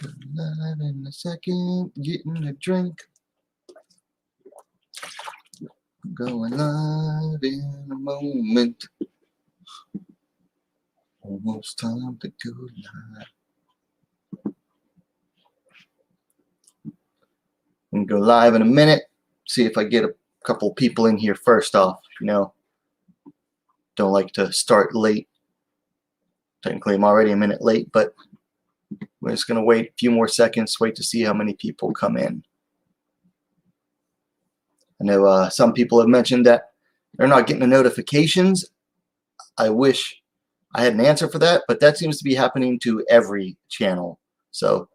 Go live in a second, getting a drink. Going live in a moment. Almost time to go live. I'm gonna go live in a minute. See if I get a couple people in here first off. Don't like to start late. Technically, I'm already a minute late, but we're just gonna wait a few more seconds, wait to see how many people come in. I know some people have mentioned that they're not getting the notifications. I wish I had an answer for that, but that seems to be happening to every channel. So,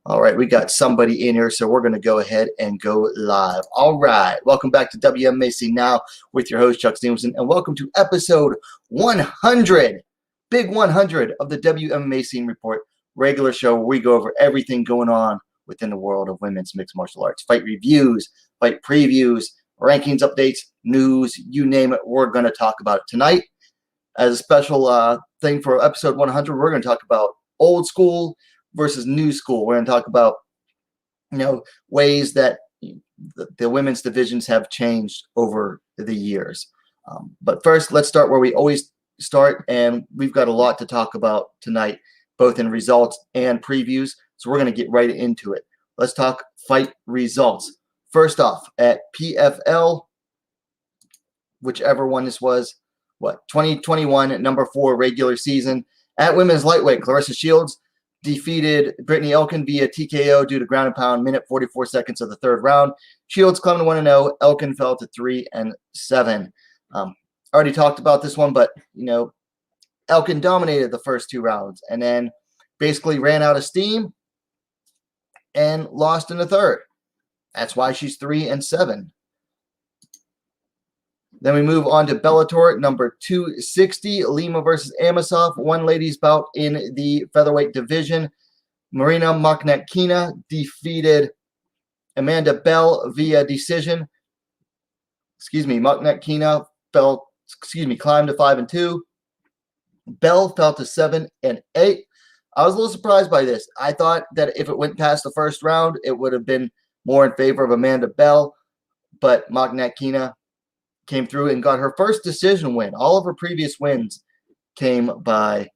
all right, we got somebody in here, so we're going to go ahead and go live. All right, welcome back to WMMA Now with your host, Chuck Stevenson, and welcome to episode 100, big 100 of the WMMA Scene Report, regular show where we go over everything going on within the world of women's mixed martial arts. Fight reviews, fight previews, rankings, updates, news, you name it, we're going to talk about it tonight. As a special thing for episode 100, we're going to talk about old school versus new school. We're going to talk about, ways that the women's divisions have changed over the years. But first, let's start where we always start, and we've got a lot to talk about tonight, both in results and previews. So we're going to get right into it. Let's talk fight results. First off, at PFL, whichever one this was, 2021, number 4 regular season. At women's lightweight, Clarissa Shields defeated Brittany Elkin via TKO due to ground and pound, minute 44 seconds of the third round. Shields climbed to 1-0. Elkin fell to 3-7. Already talked about this one, but, Elkin dominated the first 2 rounds and then basically ran out of steam and lost in the third. That's why she's 3-7. Then we move on to Bellator, number 260, Lima versus Amosov, one ladies bout in the featherweight division. Marina Maknetkina defeated Amanda Bell via decision. Maknetkina climbed to 5-2. Bell fell to 7-8. I was a little surprised by this. I thought that if it went past the first round, it would have been more in favor of Amanda Bell, but Maknetkina came through and got her first decision win. All of her previous wins came by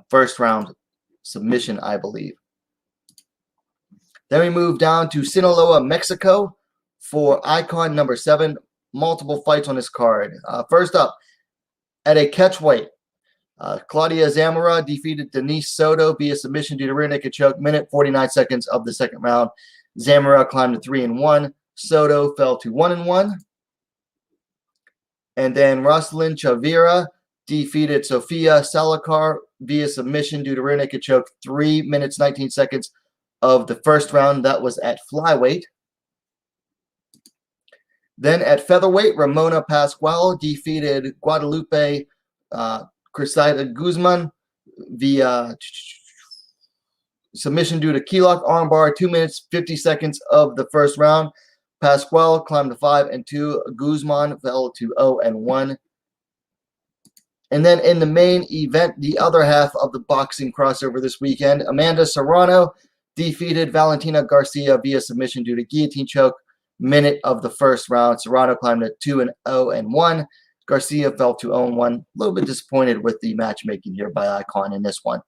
first round submission, I believe. Then we move down to Sinaloa, Mexico for Icon number 7. Multiple fights on this card. First up, at a catchweight, Claudia Zamora defeated Denise Soto via submission due to rear naked choke, minute 49 seconds of the second round. Zamora climbed to 3-1. Soto fell to 1-1. And then Rosalind Chavira defeated Sofia Salakar via submission due to rear naked choke, 3 minutes, 19 seconds of the first round. That was at flyweight. Then at featherweight, Ramona Pascual defeated Guadalupe Cressida Guzman via submission due to key lock armbar, 2 minutes, 50 seconds of the first round. Pascual climbed to 5-2. Guzman fell to 0-1. And then in the main event, the other half of the boxing crossover this weekend, Amanda Serrano defeated Valentina Garcia via submission due to guillotine choke, minute of the first round. Serrano climbed to 2-0-1. Garcia fell to 0-1. A little bit disappointed with the matchmaking here by Icon in this one.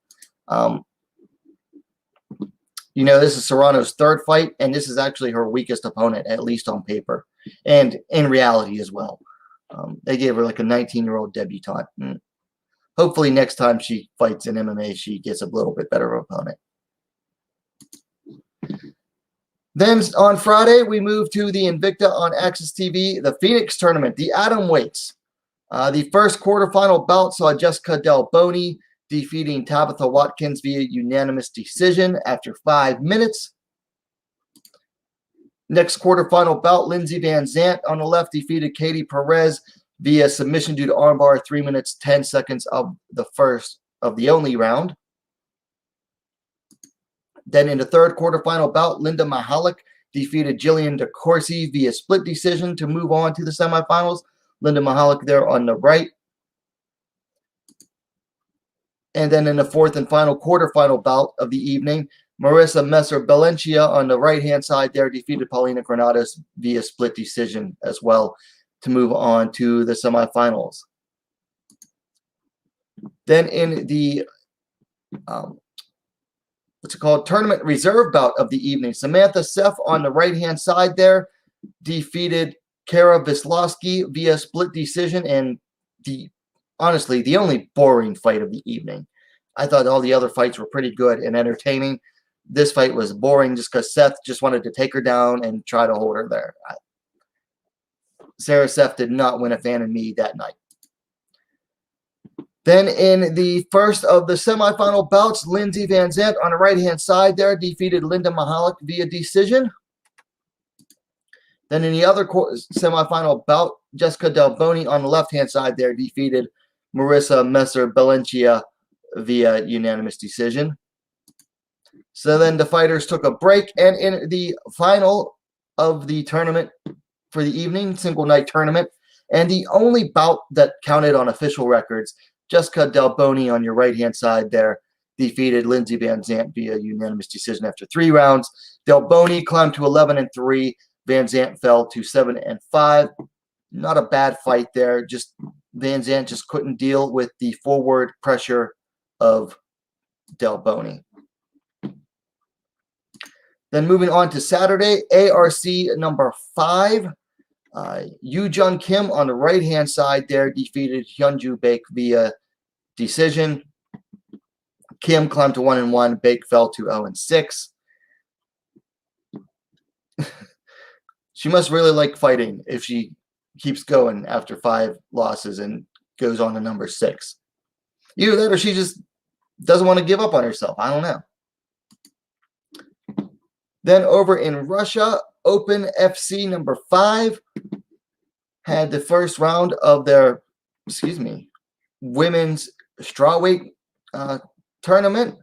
This is Serrano's third fight, and this is actually her weakest opponent, at least on paper, and in reality as well. They gave her like a 19-year-old debutante. Hopefully next time she fights in MMA, she gets a little bit better opponent. Then on Friday, we move to the Invicta on Access TV, the Phoenix tournament, the atom weights. The first quarterfinal bout saw Jessica Del Boni defeating Tabitha Watkins via unanimous decision after 5 minutes. Next quarterfinal bout, Lindsey Van Zant on the left defeated Katie Perez via submission due to armbar, 3 minutes, 10 seconds of the only round. Then in the third quarterfinal bout, Linda Mahalik defeated Jillian DeCourcy via split decision to move on to the semifinals. Linda Mahalik there on the right. And then in the fourth and final quarterfinal bout of the evening, Marissa Messer-Belencia on the right-hand side there defeated Paulina Granados via split decision as well to move on to the semifinals. Then in the tournament reserve bout of the evening, Samantha Seff on the right-hand side there defeated Kara Wisłowski via split decision, and honestly, the only boring fight of the evening. I thought all the other fights were pretty good and entertaining. This fight was boring just because Seth just wanted to take her down and try to hold her there. Sarah Seff did not win a fan of me that night. Then in the first of the semifinal bouts, Lindsay Van Zandt on the right-hand side there defeated Linda Mahalik via decision. Then in the other semifinal bout, Jessica Del Boni on the left-hand side there defeated Marissa Messer-Belencia via unanimous decision. So then the fighters took a break, and in the final of the tournament for the evening, single night tournament, and the only bout that counted on official records, Jessica Del Boni on your right-hand side there defeated Lindsay Van Zandt via unanimous decision after 3 rounds. Del Boni climbed to 11-3. Van Zandt fell to 7-5. Not a bad fight there. Just Van Zandt just couldn't deal with the forward pressure of Del Boni. Then moving on to Saturday, ARC number 5. Yoo Jun Kim on the right-hand side there defeated Hyunju Baek via decision. Kim climbed to 1-1. Baek fell to 0-6. She must really like fighting if she keeps going after 5 losses and goes on to number 6. Either that or she just doesn't want to give up on herself. I don't know. Then over in Russia, Open FC number 5 had the first round of their, women's strawweight tournament.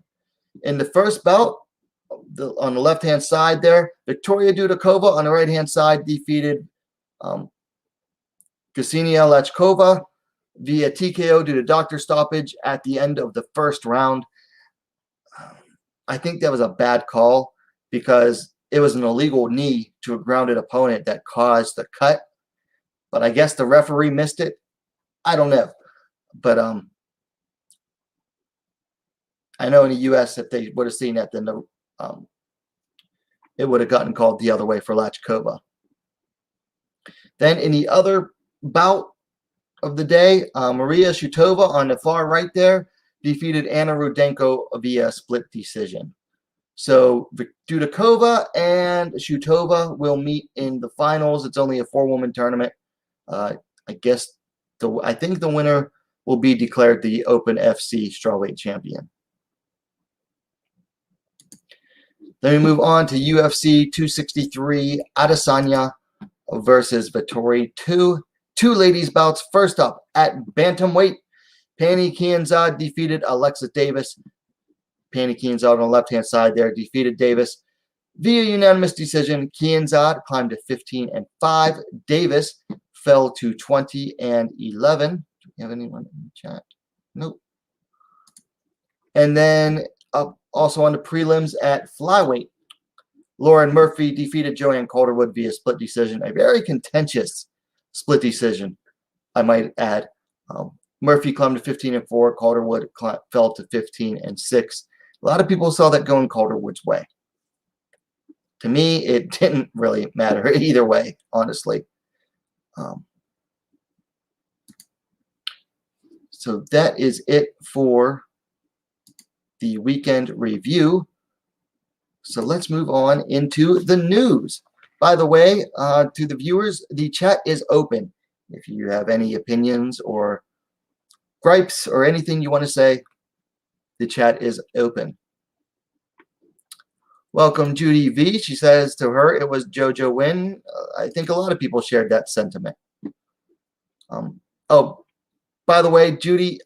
In the first bout, on the left-hand side there, Victoria Dudakova on the right-hand side defeated Ksenia Lachkova via TKO due to doctor stoppage at the end of the first round. I think that was a bad call because it was an illegal knee to a grounded opponent that caused the cut. But I guess the referee missed it. I don't know. But I know in the U.S., if they would have seen that, then it would have gotten called the other way for Lachkova. Then in the other bout of the day, Maria Shutova on the far right there defeated Anna Rudenko via split decision. So Dudakova and Shutova will meet in the finals. It's only a 4-woman tournament. I think the winner will be declared the Open FC strawweight champion. Then we move on to UFC 263, Adesanya versus Vettori 2. 2 ladies bouts. First up at bantamweight, Pannie Kianzad defeated Alexa Davis. Pannie Kianzad on the left-hand side there defeated Davis via unanimous decision. Kianzad climbed to 15-5. Davis fell to 20-11. Do we have anyone in the chat? Nope. And then also on the prelims at flyweight, Lauren Murphy defeated Joanne Calderwood via split decision. A very contentious split decision, I might add. Murphy climbed to 15-4. Calderwood fell to 15-6. A lot of people saw that going Calderwood's way. To me, it didn't really matter either way, honestly. So that is it for the weekend review. So let's move on into the news. By the way, to the viewers, the chat is open. If you have any opinions or gripes or anything you want to say, the chat is open. Welcome, Judy V. She says to her, it was JoJo Win. I think a lot of people shared that sentiment. Oh, by the way, Judy,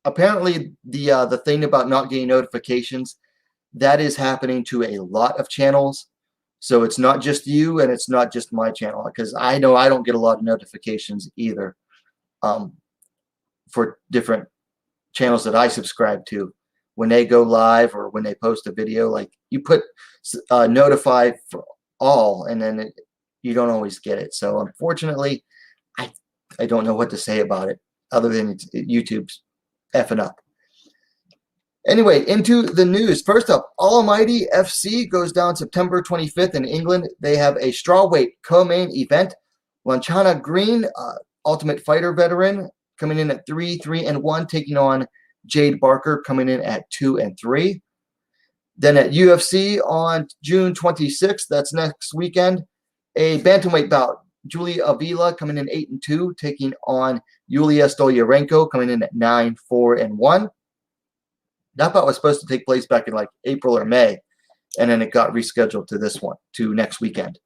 apparently the thing about not getting notifications, that is happening to a lot of channels. So it's not just you and it's not just my channel, because I know I don't get a lot of notifications either for different channels that I subscribe to. when they go live or when they post a video. Like you put notify for all, and then you don't always get it. So unfortunately, I don't know what to say about it other than YouTube's effing up. Anyway, into the news. First up, Almighty FC goes down September 25th in England. They have a strawweight co-main event. Lanchana Green, Ultimate Fighter veteran, coming in at 3-3-1, taking on Jade Barker, coming in at 2-3. Then at UFC on June 26th, that's next weekend, a bantamweight bout. Julia Avila coming in 8-2, taking on Yulia Stolyarenko, coming in at 9-4-1. That bout was supposed to take place back in like April or May, and then it got rescheduled to next weekend.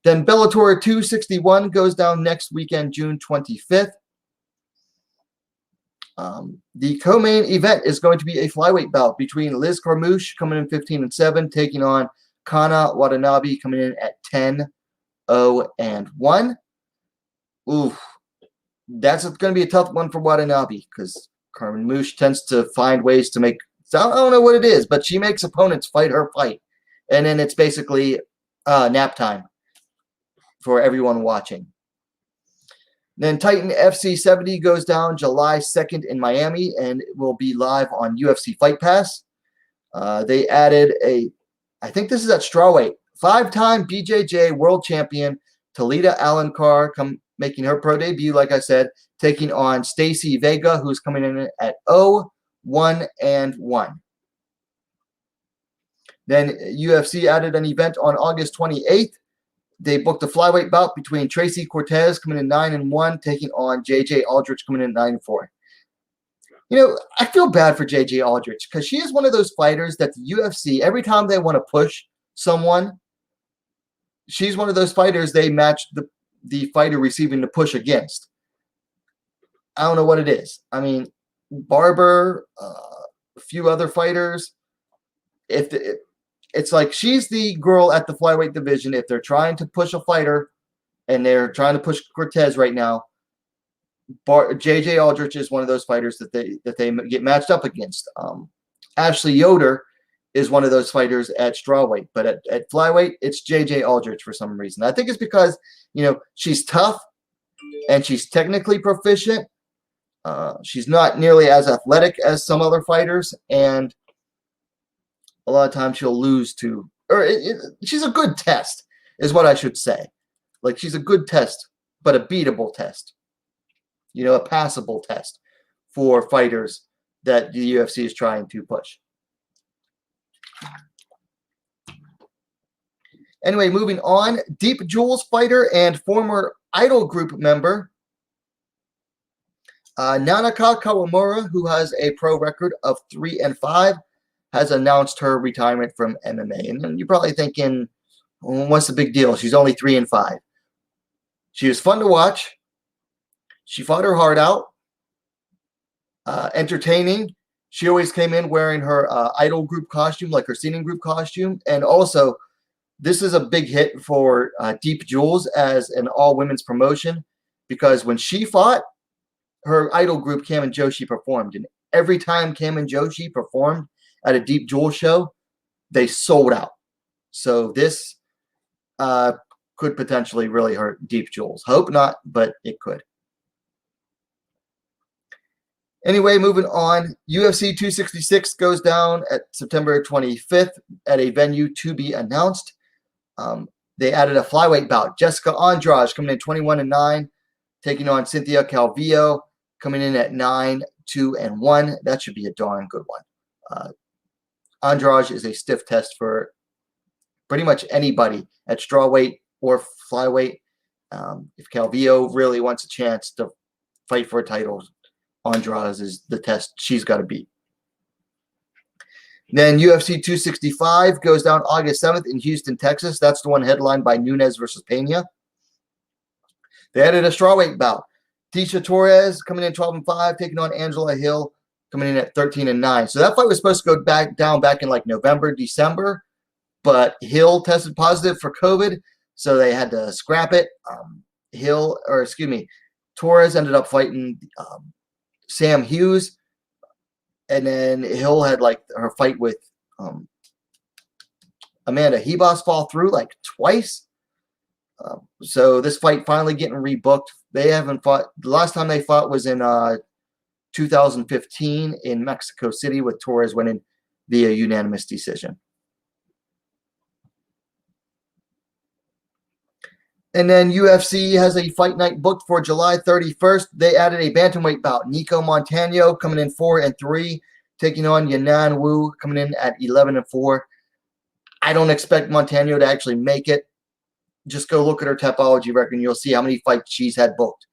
Then Bellator 261 goes down next weekend, June 25th. The co-main event is going to be a flyweight bout between Liz Carmouche coming in 15-7, taking on Kana Watanabe coming in at 10-0-1. Ooh, that's going to be a tough one for Watanabe because Carmouche tends to find ways to make, I don't know what it is, but she makes opponents fight her fight. And then it's basically nap time for everyone watching. Then Titan FC 70 goes down July 2nd in Miami, and it will be live on UFC Fight Pass. They added I think this is at strawweight, 5-time BJJ world champion Talita Alencar making her pro debut, like I said, taking on Stacy Vega, who's coming in at 0-1-1. Then UFC added an event on August 28th. They booked a flyweight bout between Tracy Cortez coming in 9-1, taking on JJ Aldrich coming in 9-4. You know, I feel bad for JJ Aldrich because she is one of those fighters that the UFC, every time they want to push someone, she's one of those fighters they match the fighter receiving the push against. I don't know what it is. I mean, Barber, a few other fighters, it's like she's the girl at the flyweight division. If they're trying to push a fighter and they're trying to push Cortez right now, JJ Aldrich is one of those fighters that they get matched up against. Ashley Yoder is one of those fighters at strawweight, but at flyweight, it's JJ Aldrich for some reason. I think it's because, you know, she's tough and she's technically proficient. She's not nearly as athletic as some other fighters, and a lot of times she'll lose to, she's a good test, is what I should say. Like, she's a good test, but a beatable test. You know, a passable test for fighters that the UFC is trying to push. Anyway, moving on. Deep Jewels fighter and former Idol Group member Nanaka Kawamura, who has a pro record of 3-5, has announced her retirement from MMA. And you're probably thinking, well, what's the big deal? She's only 3-5. She was fun to watch. She fought her heart out. Entertaining. She always came in wearing her Idol Group costume, like her singing group costume. And also, this is a big hit for Deep Jewels as an all-women's promotion, because when she fought, her Idol Group, Cam and Joshi, performed. And every time Cam and Joshi performed at a Deep Jewel show, they sold out. So this could potentially really hurt Deep Jewels. Hope not, but it could. Anyway, moving on. UFC 266 goes down at September 25th at a venue to be announced. They added a flyweight bout. Jessica Andrade coming in 21-9, taking on Cynthia Calvillo, coming in at 9-2-1. That should be a darn good one. Andrade is a stiff test for pretty much anybody at strawweight or flyweight. If Calvillo really wants a chance to fight for a title, Andrade is the test she's got to beat. Then UFC 265 goes down August 7th in Houston, Texas. That's the one headlined by Nunes versus Pena. They added a strawweight bout. Tisha Torres coming in 12-5, taking on Angela Hill, coming in at 13-9. So that fight was supposed to go back in like November, December, but Hill tested positive for COVID, so they had to scrap it. Torres ended up fighting Sam Hughes, And then Hill had like her fight with Amanda Hebos fall through like twice. So this fight finally getting rebooked. They haven't fought. The last time they fought was in 2015 in Mexico City, with Torres winning via unanimous decision. And then UFC has a fight night booked for July 31st. They added a bantamweight bout. Nico Montano coming in 4-3, taking on Yanan Wu, coming in at 11-4. I don't expect Montano to actually make it. Just go look at her Tapology record, and you'll see how many fights she's had booked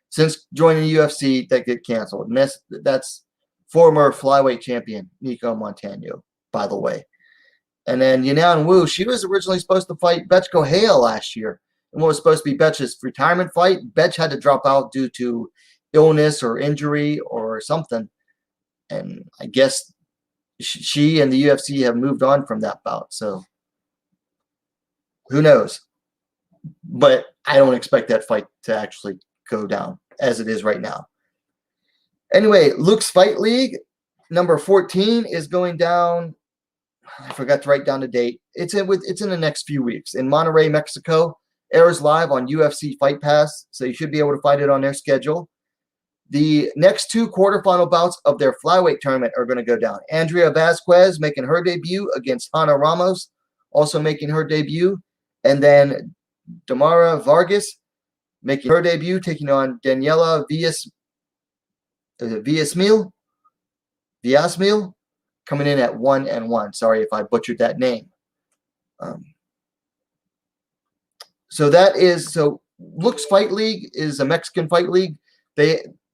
since joining the UFC that get canceled. And that's former flyweight champion Nico Montano, by the way. And then Yanan Wu, she was originally supposed to fight Betchko Hale last year. And what was supposed to be Betch's retirement fight, Betch had to drop out due to illness or injury or something. And I guess she and the UFC have moved on from that bout. So who knows? But I don't expect that fight to actually go down as it is right now. Anyway, Luke's Fight League, number 14, is going down. I forgot to write down the date. It's in the next few weeks in Monterrey, Mexico. Airs live on UFC Fight Pass, so you should be able to find it on their schedule. The next two quarterfinal bouts of their flyweight tournament are going to go down. Andrea Vasquez making her debut against Hannah Ramos, also making her debut. And then Damara Vargas making her debut, taking on Daniela Villasmil, coming in at 1-1. Sorry if I butchered that name. So Luke's Fight League is a Mexican fight league.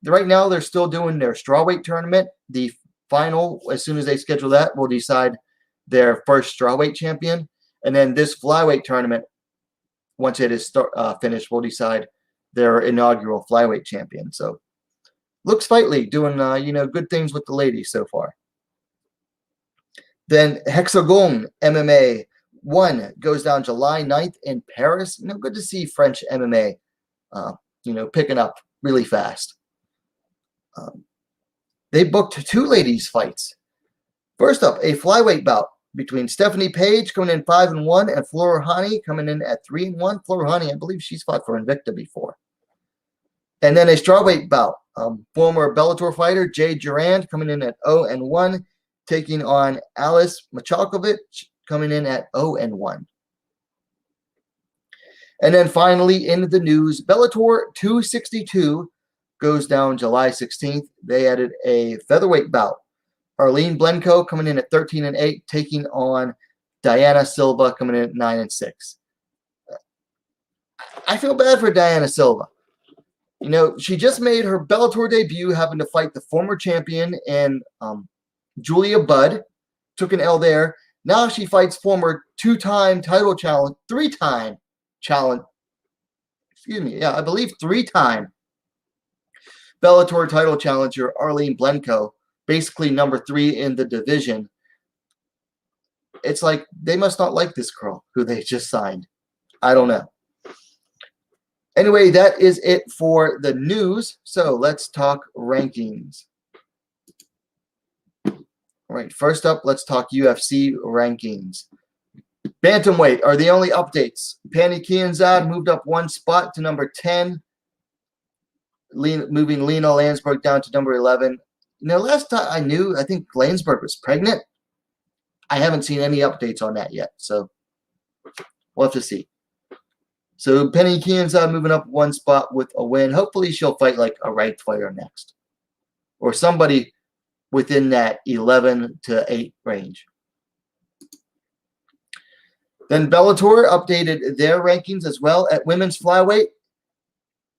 Right now they're still doing their strawweight tournament. The final, as soon as they schedule that, will decide their first strawweight champion. And then this flyweight tournament, once it is finished, will decide their inaugural flyweight champion. So Luke's Fight League doing good things with the ladies so far. Then Hexagon MMA 1 goes down July 9th in Paris. Good to see French MMA, picking up really fast. They booked 2 ladies' fights. First up, a flyweight bout between Stephanie Page coming in 5-1 and Flora Hani coming in at 3-1. Flora Hani, I believe she's fought for Invicta before. And then a strawweight bout. Former Bellator fighter Jade Durand coming in at 0-1, taking on Alice Machalkovich coming in at 0-1. And then finally, in the news, Bellator 262 goes down July 16th. They added a featherweight bout. Arlene Blenko coming in at 13-8, taking on Diana Silva coming in at 9-6. I feel bad for Diana Silva. She just made her Bellator debut, having to fight the former champion and Julia Budd. Took an L there. Now she fights former 2-time title challenge, 3-time challenge. I believe 3-time Bellator title challenger Arlene Blenko, basically number 3 in the division. It's like they must not like this girl who they just signed. I don't know. Anyway, that is it for the news. So let's talk rankings. All right, first up, let's talk UFC rankings. Bantamweight are the only updates. Pannie Kianzad moved up 1 spot to number 10, moving Lena Landsberg down to number 11. Last time I think Landsberg was pregnant. I haven't seen any updates on that yet, so we'll have to see. So Pannie Kianzad moving up 1 spot with a win. Hopefully she'll fight like a ranked fighter next, or somebody within that 11 to 8 range. Then Bellator updated their rankings as well at women's flyweight.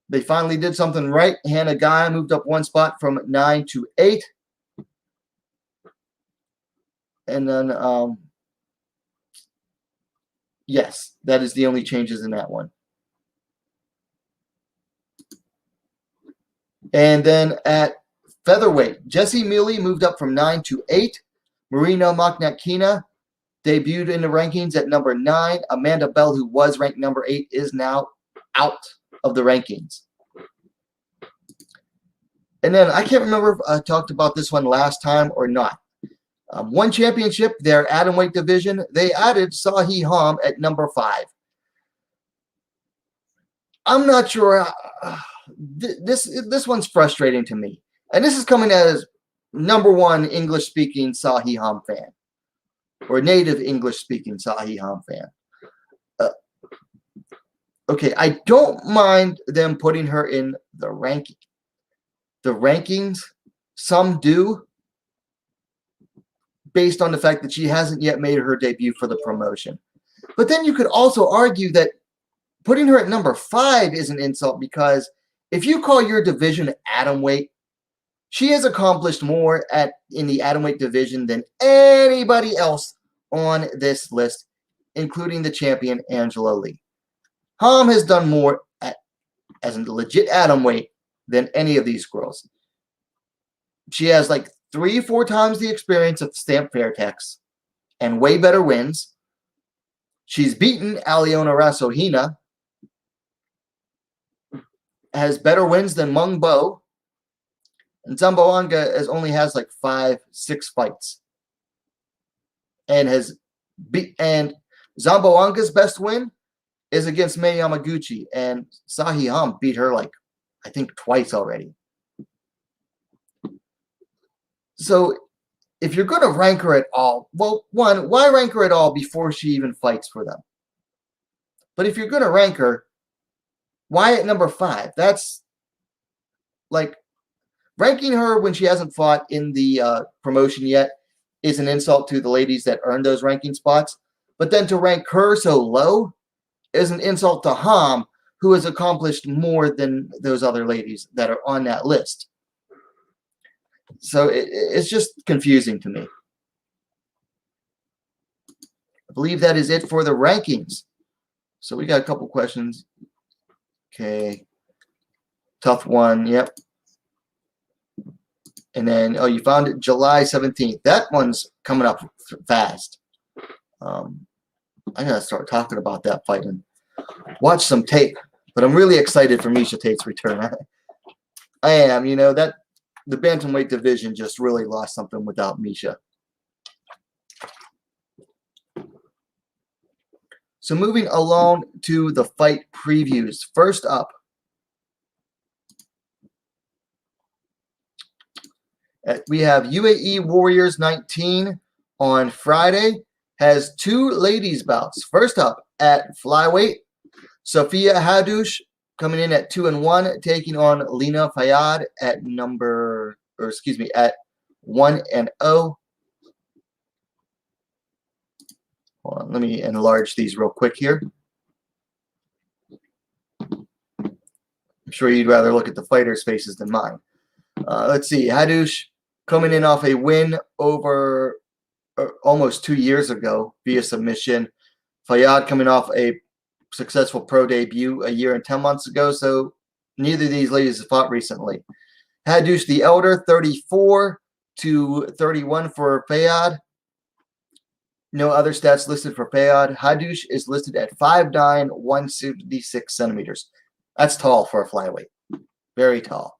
They finally did something right. Hannah Guy moved up 1 spot from 9 to 8. And then, yes, that is the only changes in that one. And then at featherweight, Jessie Mealy moved up from 9 to 8. Marina Maknakina debuted in the rankings at number 9. Amanda Bell, who was ranked number 8, is now out of the rankings. And then I can't remember if I talked about this one last time or not. One championship, their atomweight division, they added Sahi Ham at number 5. I'm not sure. This one's frustrating to me. And this is coming as number 1 English-speaking Sahi Ham fan. Or native English-speaking Sahi Ham fan. Okay, I don't mind them putting her in the ranking. The rankings, some do, based on the fact that she hasn't yet made her debut for the promotion. But then you could also argue that putting her at number 5 is an insult, because if you call your division atomweight, she has accomplished more in the atomweight division than anybody else on this list, including the champion Angela Lee. Ham has done more as a legit atomweight than any of these girls. She has like 3-4 times the experience of Stamp Fairtex and way better wins. She's beaten Aliona Rasohina, has better wins than Mung Bo, and Zamboanga only has like 5-6 fights, and Zamboanga's best win is against Mei Yamaguchi, and Sahi Ham beat her like, I think, twice already. So if you're going to rank her at all, well, one, why rank her at all before she even fights for them? But if you're going to rank her, why at number 5? That's like ranking her when she hasn't fought in the promotion yet is an insult to the ladies that earned those ranking spots. But then to rank her so low is an insult to Ham, who has accomplished more than those other ladies that are on that list. So it's just confusing to me. I believe that is it for the rankings. So we got a couple questions. Okay. Tough one. Yep. And then, oh, you found it July 17th. That one's coming up fast. I got to start talking about that fight and watch some tape. But I'm really excited for Miesha Tate's return. I am. You know, that the bantamweight division just really lost something without Miesha. So moving along to the fight previews. First up, we have UAE Warriors 19 on Friday. Has 2 ladies bouts. First up at flyweight, Sofia Hadush coming in at 2-1, taking on Lena Fayyad at at 1-0. Hold on, let me enlarge these real quick here. I'm sure you'd rather look at the fighters' faces than mine. Let's see, Hadush coming in off a win over almost 2 years ago via submission. Fayyad coming off a successful pro debut a year and 10 months ago, so neither of these ladies have fought recently. Hadush the elder, 34-31 for Fayyad. No other stats listed for Fayyad. Hadush is listed at 5'9", 176 centimeters. That's tall for a flyweight. Very tall.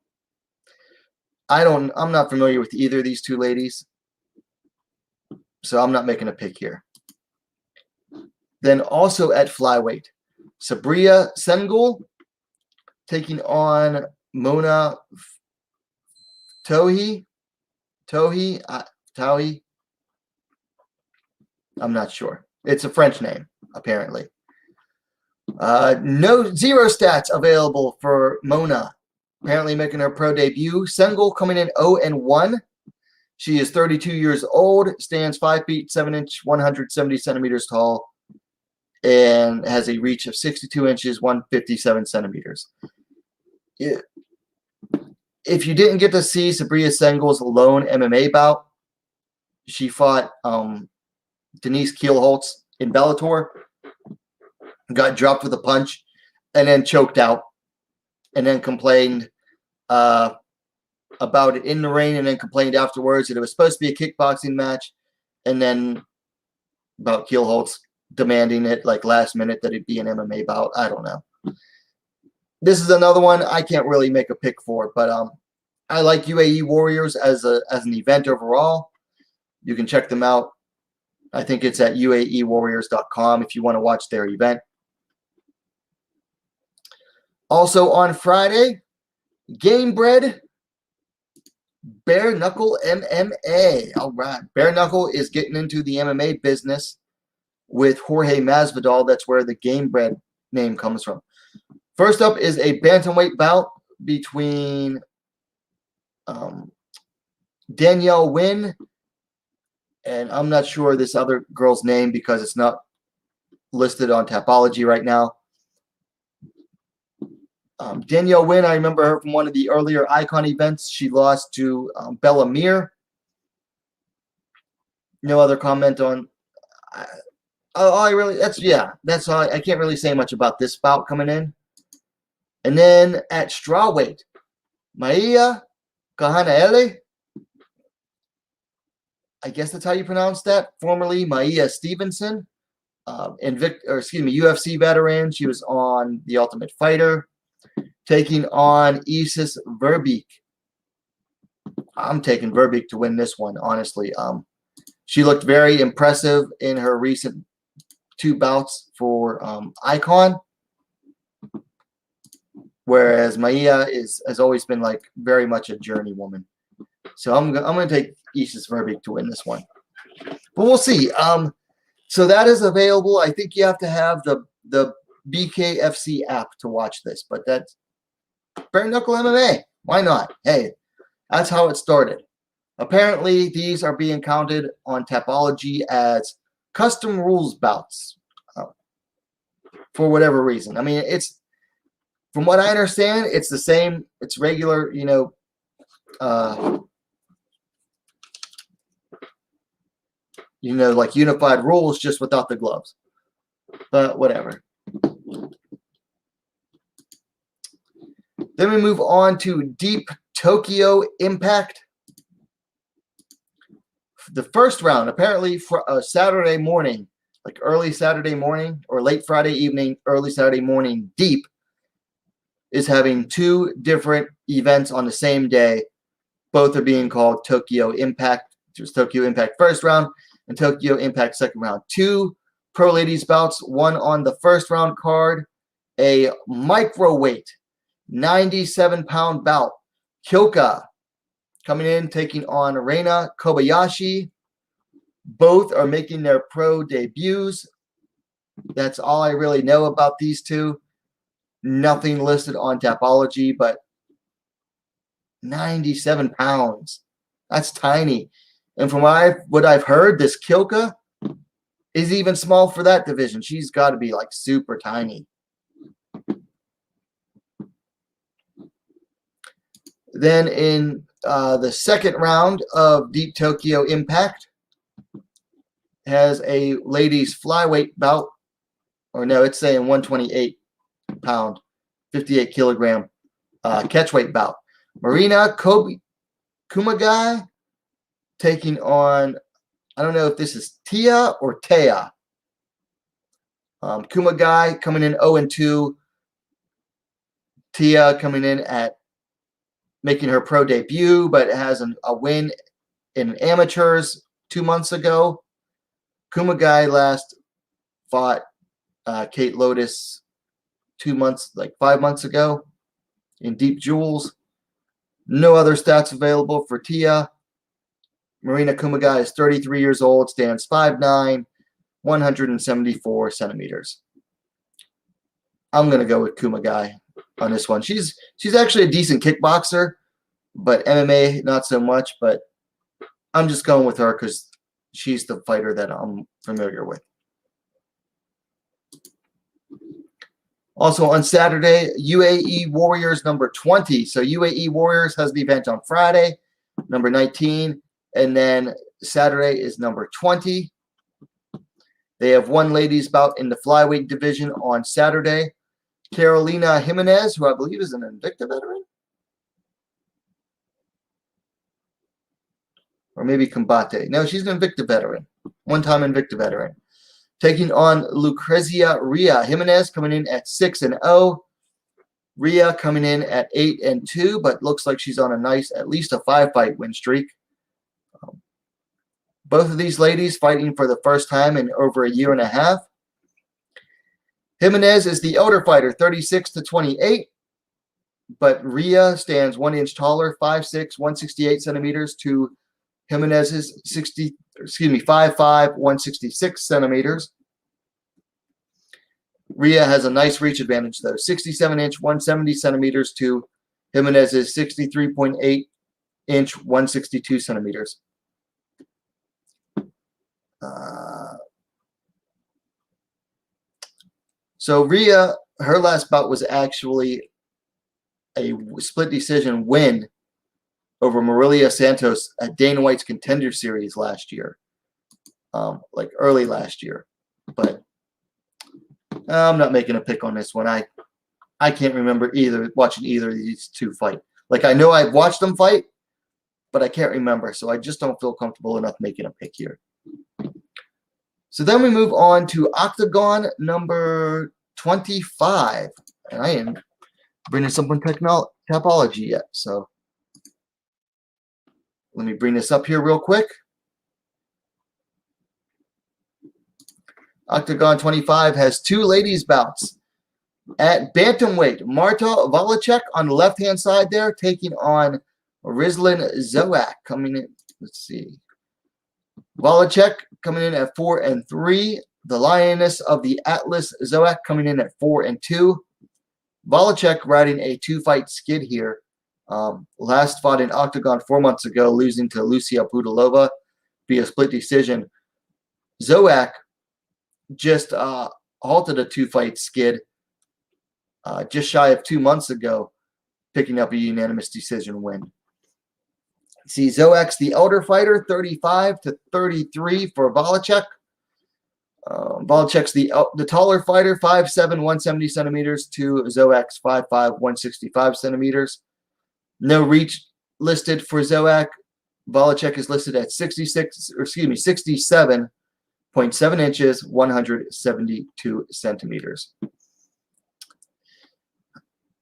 I'm not familiar with either of these 2 ladies, so I'm not making a pick here. Then also at flyweight, Sabriya Sengul taking on Mona Tauhi. I'm not sure. It's a French name, apparently. Zero stats available for Mona. Apparently making her pro debut. Sengul coming in 0-1. She is 32 years old, stands 5 feet 7 inches, 170 centimeters tall, and has a reach of 62 inches, 157 centimeters. If you didn't get to see Sabriya Sengul's lone MMA bout, she fought Denise Kielholtz in Bellator, got dropped with a punch, and then choked out, and then complained about it in the ring, and then complained afterwards that it was supposed to be a kickboxing match, and then about Kielholtz demanding it like last minute that it be an MMA bout. I don't know. This is another one I can't really make a pick for, but I like UAE Warriors as an event overall. You can check them out. I think it's at uaewarriors.com if you want to watch their event. Also on Friday, Game Bread Bare Knuckle MMA. All right. Bare Knuckle is getting into the MMA business with Jorge Masvidal. That's where the Game Bread name comes from. First up is a bantamweight bout between Danielle Wynn, and I'm not sure this other girl's name because it's not listed on Tapology right now. Danielle Wynn, I remember her from one of the earlier Icon events. She lost to Bella Mir. No other comment on. That's all. I can't really say much about this bout coming in. And then at strawweight, Maia Kahanaele. I guess that's how you pronounce that. Formerly Maia Stevenson, UFC veteran. She was on The Ultimate Fighter, taking on Isis Verbeek. I'm taking Verbeek to win this one, honestly. She looked very impressive in her recent 2 bouts for Icon, whereas Maia has always been like very much a journeywoman. So I'm going to take Isis Verbeek to win this one. But we'll see. So that is available. I think you have to have the BKFC app to watch this, but that's Bare Knuckle MMA. Why not? Hey, that's how it started. Apparently, these are being counted on Tapology as custom rules bouts for whatever reason. I mean, it's from what I understand, it's the same. It's regular, like unified rules, just without the gloves. But whatever. Then we move on to Deep Tokyo Impact. The first round, apparently for a Saturday morning, like early Saturday morning or late Friday evening, early Saturday morning, Deep is having 2 different events on the same day. Both are being called Tokyo Impact. There's Tokyo Impact first round and Tokyo Impact second round. 2 pro ladies bouts, one on the first round card, a microweight 97-pound bout. Kyoka coming in, taking on Reina Kobayashi. Both are making their pro debuts. That's all I really know about these 2. Nothing listed on Tapology, but 97 pounds. That's tiny. And from what I've heard, this Kyoka is even small for that division. She's got to be like super tiny. Then in the second round of Deep Tokyo Impact has a ladies flyweight bout. Or no, it's saying 128-pound, 58-kilogram catchweight bout. Marina Kumagai taking on, I don't know if this is Tia or Tea. Kumagai coming in 0-2. Tia coming in at making her pro debut, but has a win in amateurs 2 months ago. Kumagai last fought Kate Lotus 5 months ago in Deep Jewels. No other stats available for Tia. Marina Kumagai is 33 years old, stands 5'9", 174 centimeters. I'm going to go with Kumagai on this one. She's actually a decent kickboxer, but MMA not so much. But I'm just going with her because she's the fighter that I'm familiar with. Also on Saturday, UAE Warriors number 20. So UAE Warriors has the event on Friday, number 19, and then Saturday is number 20. They have 1 ladies bout in the flyweight division on Saturday. Carolina Jimenez, who I believe is an Invicta veteran, or maybe Combate. No, she's an Invicta veteran, one-time Invicta veteran. Taking on Lucrezia Ria. Jimenez coming in at 6-0. Rhea coming in at 8-2, but looks like she's on a nice, at least a 5-fight win streak. Both of these ladies fighting for the first time in over a year and a half. Jimenez is the elder fighter, 36-28, but Rhea stands 1 inch taller, 5'6", 168 centimeters to Jimenez's 5'5", 166 centimeters. Rhea has a nice reach advantage though, 67-inch, 170 centimeters to Jimenez's 63.8-inch, 162 centimeters. So Rhea, her last bout was actually a split decision win over Marilia Santos at Dana White's Contender Series last year, like early last year. But I'm not making a pick on this one. I can't remember watching either of these two fight. Like, I know I've watched them fight, but I can't remember. So I just don't feel comfortable enough making a pick here. So then we move on to Octagon number 25. And I am bringing something topology yet. So let me bring this up here real quick. Octagon 25 has 2 ladies bouts. At bantamweight, Marta Volacek on the left-hand side there, taking on Rizlan Zoak coming in. Let's see. Volacek coming in at 4-3. The Lioness of the Atlas, Zoak, coming in at 4-2. Volacek riding a 2-fight skid here. Last fought in Octagon 4 months ago, losing to Lucia Pudilova via split decision. Zoak just halted a 2-fight skid just shy of 2 months ago, picking up a unanimous decision win. See, Zoak's the elder fighter, 35-33 for Volacek. Volacek's the taller fighter, 5'7", 170 centimeters to Zoak's 5'5", 165 centimeters. No reach listed for Zoak. Volacek is listed at 67.7 inches, 172 centimeters.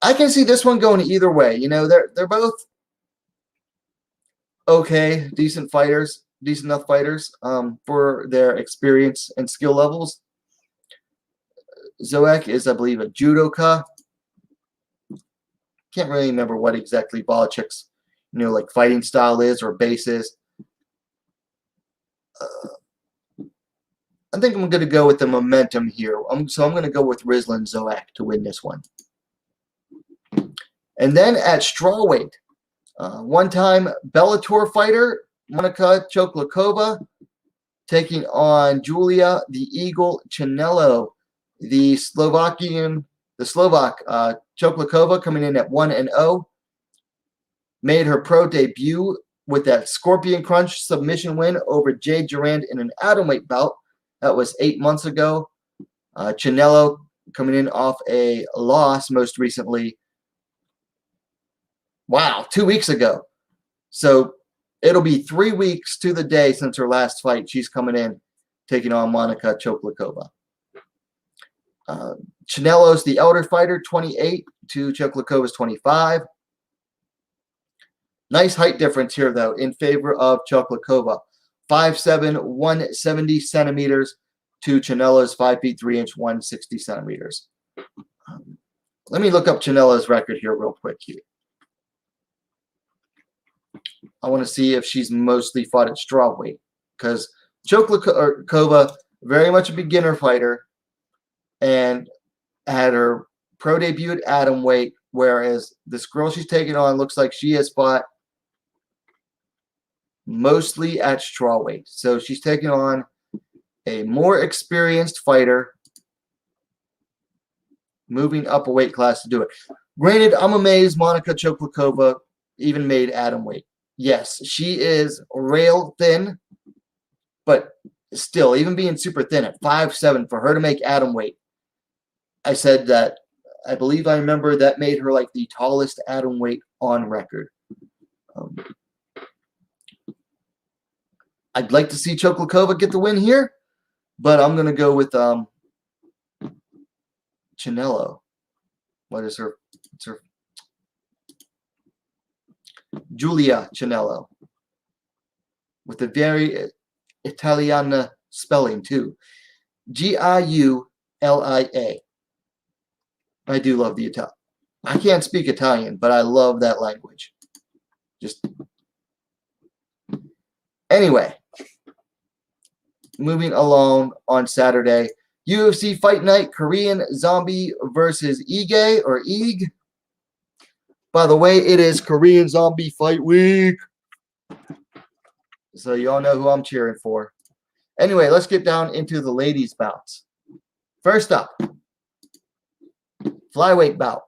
I can see this one going either way. You know, they're both okay, decent fighters, decent enough fighters for their experience and skill levels. Zoak is, I believe, a judoka. Can't really remember what exactly Volacek's, like fighting style is or base is. I think I'm going to go with the momentum here. So I'm going to go with Rizlan Zoak to win this one. And then at strawweight, one-time Bellator fighter Monika Choklakova taking on Julia the Eagle Chanello. The Slovak Choklakova coming in at 1-0. Made her pro debut with that Scorpion Crunch submission win over Jade Durand in an atomweight bout. That was 8 months ago. Chanello coming in off a loss most recently. Wow, 2 weeks ago. So it'll be 3 weeks to the day since her last fight. She's coming in, taking on Monika Choklakova. Chanello's the elder fighter, 28 to Choklakova's 25. Nice height difference here, though, in favor of Choklakova. 5'7", 170 centimeters to Chanello's 5'3", 160 centimeters. Let me look up Chanello's record here real quick. I want to see if she's mostly fought at strawweight, because Choklakova, very much a beginner fighter, and had her pro debut at atomweight, whereas this girl she's taking on looks like she has fought mostly at strawweight. So she's taking on a more experienced fighter, moving up a weight class to do it. Granted, I'm amazed Monika Choklakova even made atomweight. Yes, she is rail thin, but still, even being super thin at 5'7", for her to make atomweight, I said that I believe I remember that made her like the tallest atomweight on record. I'd like to see Choklakova get the win here, but I'm going to go with Chanello. What is her what's her? Giulia Cinello, with a very Italiana spelling too. Giulia. I do love the Italian. I can't speak Italian, but I love that language. Just anyway, moving along on Saturday, UFC Fight Night, Korean Zombie versus Ige or Eeg. By the way, it is Korean Zombie Fight Week, so you all know who I'm cheering for. Anyway, let's get down into the ladies' bouts. First up, flyweight bout.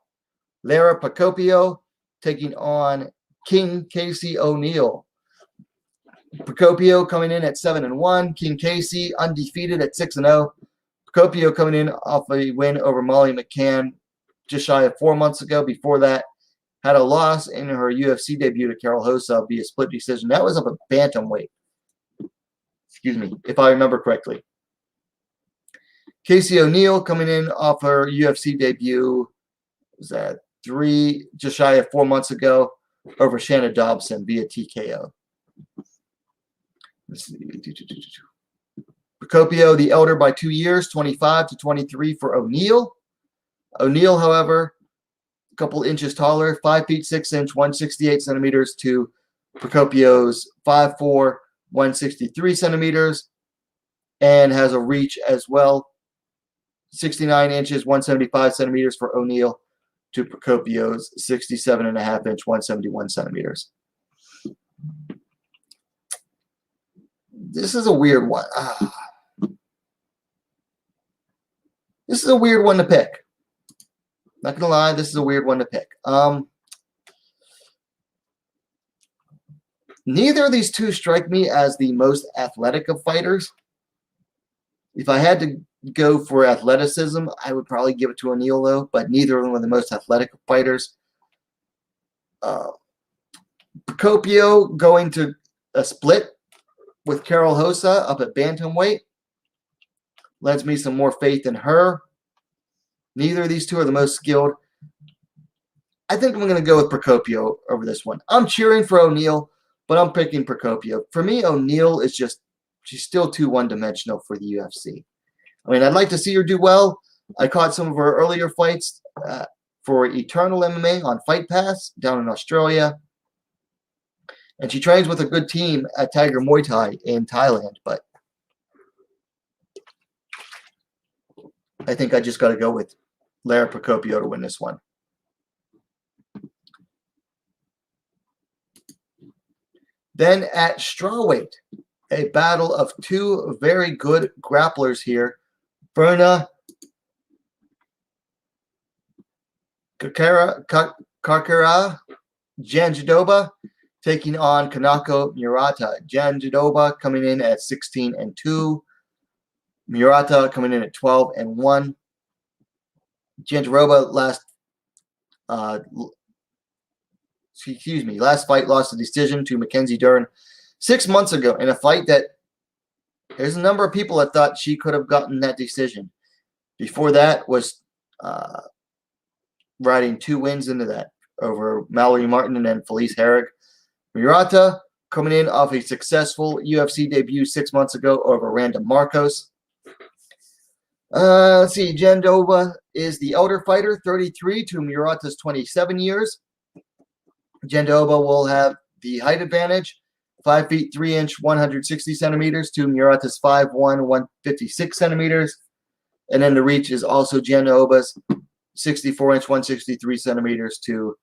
Lara Procopio taking on King Casey O'Neill. Procopio coming in at 7-1. King Casey undefeated at 6-0. Procopio coming in off a win over Molly McCann just shy of 4 months ago. Before that, had a loss in her UFC debut to Carol Hosa via split decision. That was up at bantamweight. Excuse me, if I remember correctly. Casey O'Neill coming in off her UFC debut, was that just shy of 4 months ago, over Shanna Dobson via TKO. Let's see. Procopio, the elder by 2 years, 25-23 for O'Neill. O'Neill, however, a couple inches taller, 5 feet 6 inch, 168 centimeters to Procopio's 5'4", 163 centimeters, and has a reach as well, 69 inches, 175 centimeters for O'Neill to Procopio's 67.5 inch, 171 centimeters. This is a weird one. This is a weird one to pick. Not gonna lie, this is a weird one to pick. Neither of these two strike me as the most athletic of fighters. If I had to go for athleticism, I would probably give it to O'Neill, though, but neither of them are the most athletic of fighters. Procopio going to a split with Carol Hosa up at bantamweight lends me some more faith in her. Neither of these two are the most skilled. I think I'm going to go with Procopio over this one. I'm cheering for O'Neill, but I'm picking Procopio. For me, O'Neill is just, she's still too one-dimensional for the UFC. I mean, I'd like to see her do well. I caught some of her earlier fights for Eternal MMA on Fight Pass down in Australia. And she trains with a good team at Tiger Muay Thai in Thailand. But I think I just got to go with Lara Procopio to win this one. Then at strawweight, a battle of two very good grapplers here. Berna Kakara Janjidoba taking on Kanako Murata. Janjidoba coming in at 16-2. Murata coming in at 12-1. Janjidoba last fight lost a decision to Mackenzie Dern 6 months ago in a fight that there's a number of people that thought she could have gotten that decision. Before that was riding 2 wins into that over Mallory Martin and then Felice Herrig. Murata coming in off a successful UFC debut 6 months ago over Randa Marcos. Let's see. Janjidoba is the elder fighter, 33 to Murata's 27 years. Janjidoba will have the height advantage, 5 feet 3 inch, 160 centimeters to Murata's 5'1", 156 centimeters. And then the reach is also Janjidoba's 64 inch, 163 centimeters to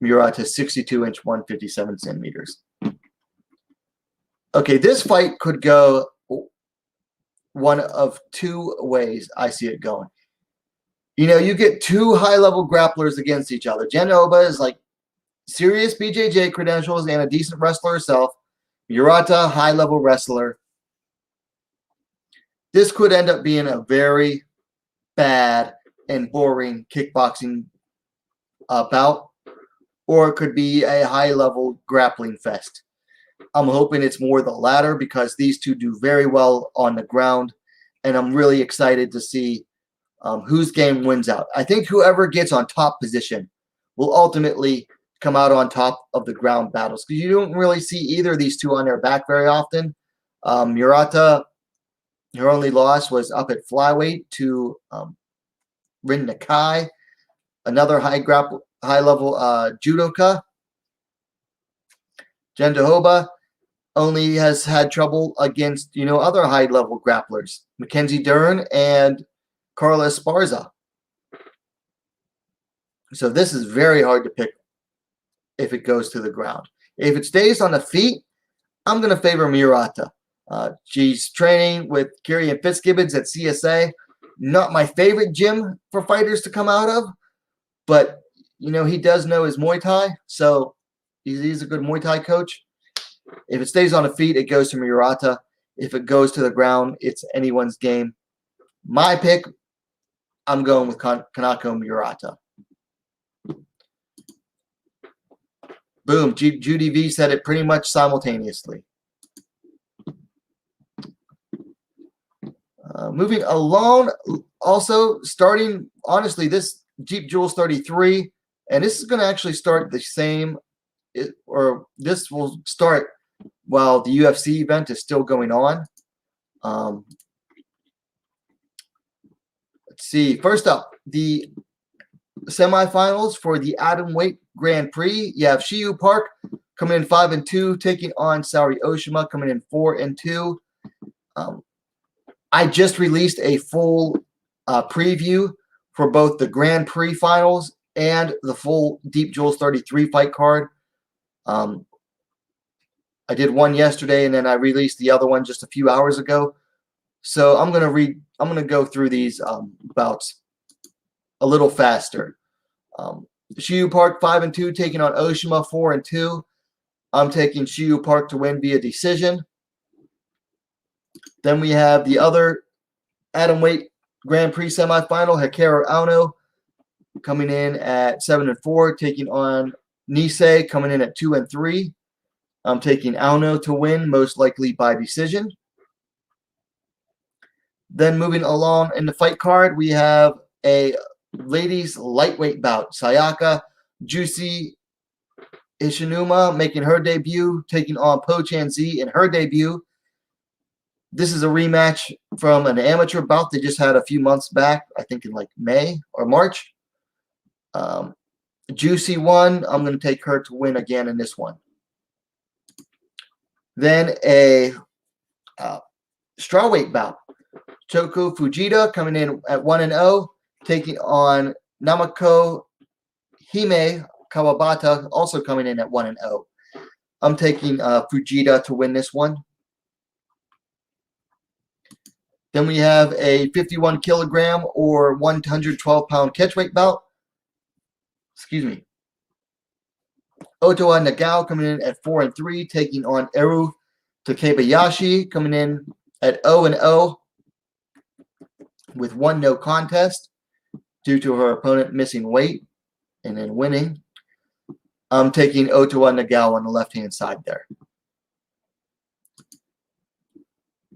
Murata's 62 inch, 157 centimeters. Okay, this fight could go one of two ways I see it going. You know, you get two high-level grapplers against each other. Janjidoba is like serious BJJ credentials and a decent wrestler herself. Murata, high-level wrestler. This could end up being a very bad and boring kickboxing bout, or it could be a high-level grappling fest. I'm hoping it's more the latter because these two do very well on the ground, and I'm really excited to see whose game wins out. I think whoever gets on top position will ultimately come out on top of the ground battles, because you don't really see either of these two on their back very often. Murata, her only loss was up at flyweight to Rin Nakai, another high-level judoka. Jen Jehoba only has had trouble against, other high-level grapplers, Mackenzie Dern and Carla Esparza. So this is very hard to pick if it goes to the ground. If it stays on the feet, I'm going to favor Murata. She's training with Kieran Fitzgibbons at CSA. Not my favorite gym for fighters to come out of, but, he does know his Muay Thai, so he's a good Muay Thai coach. If it stays on the feet, it goes to Murata. If it goes to the ground, it's anyone's game. My pick, I'm going with Kanako Murata. Boom. Judy V said it pretty much simultaneously. Moving along, also starting, honestly, this Jeep Jules 33, and this is going to actually start the same, or this will start while the UFC event is still going on. Let's see. First up, the semifinals for the Atomweight Grand Prix. You have Shiyu Park coming in 5-2, taking on Saori Oshima coming in 4-2. I just released a full preview for both the Grand Prix finals and the full Deep Jules 33 fight card. I did one yesterday, and then I released the other one just a few hours ago. So I'm gonna go through these bouts a little faster. Shiyu Park 5-2, taking on Oshima 4-2. I'm taking Shiyu Park to win via decision. Then we have the other Atomweight Grand Prix semifinal, Hikaru Ono coming in at 7-4, taking on Nisei coming in at 2-3. I'm taking Ono to win, most likely by decision. Then moving along in the fight card, we have a ladies lightweight bout. Sayaka Juicy Ishinuma making her debut, taking on Po Chan Z in her debut. This is a rematch from an amateur bout they just had a few months back, I think in like May or March. Juicy won. I'm going to take her to win again in this one. Then a strawweight bout. Choku Fujita coming in at 1-0, taking on Namako Hime Kawabata, also coming in at 1-0. I'm taking Fujita to win this one. Then we have a 51 kilogram or 112-pound catchweight bout. Excuse me. Otoa Nagao coming in at 4-3, taking on Eru Takebayashi coming in at 0-0 with 1 no contest due to her opponent missing weight and then winning. I'm taking Otoa Nagao on the left-hand side there.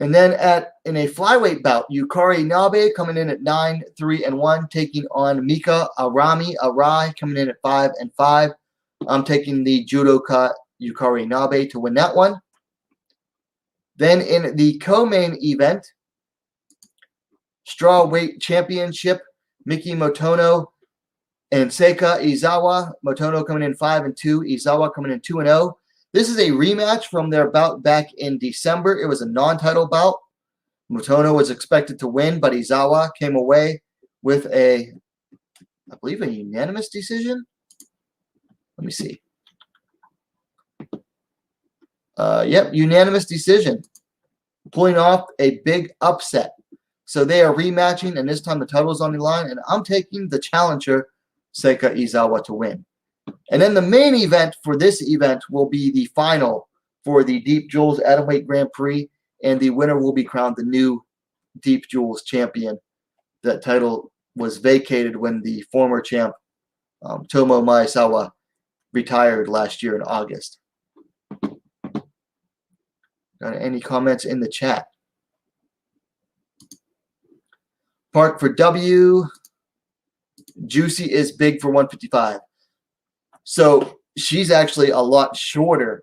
And then in a flyweight bout, Yukari Nabe coming in at 9-3-1, taking on Mika Arai coming in at 5-5. I'm taking the judoka Yukari Nabe to win that one. Then in the co-main event, strawweight championship, Miki Motono and Seika Izawa. Motono coming in 5-2, Izawa coming in 2-0. This is a rematch from their bout back in December. It was a non-title bout. Motono was expected to win, but Izawa came away with I believe, a unanimous decision. Let me see. Yep, unanimous decision. Pulling off a big upset. So they are rematching, and this time the title is on the line, and I'm taking the challenger, Seika Izawa, to win. And then the main event for this event will be the final for the Deep Jules Atomweight Grand Prix, and the winner will be crowned the new Deep Jules champion. That title was vacated when the former champ, Tomo Maesawa, retired last year in August. Got any comments in the chat? Park for W. Juicy is big for 155. So she's actually a lot shorter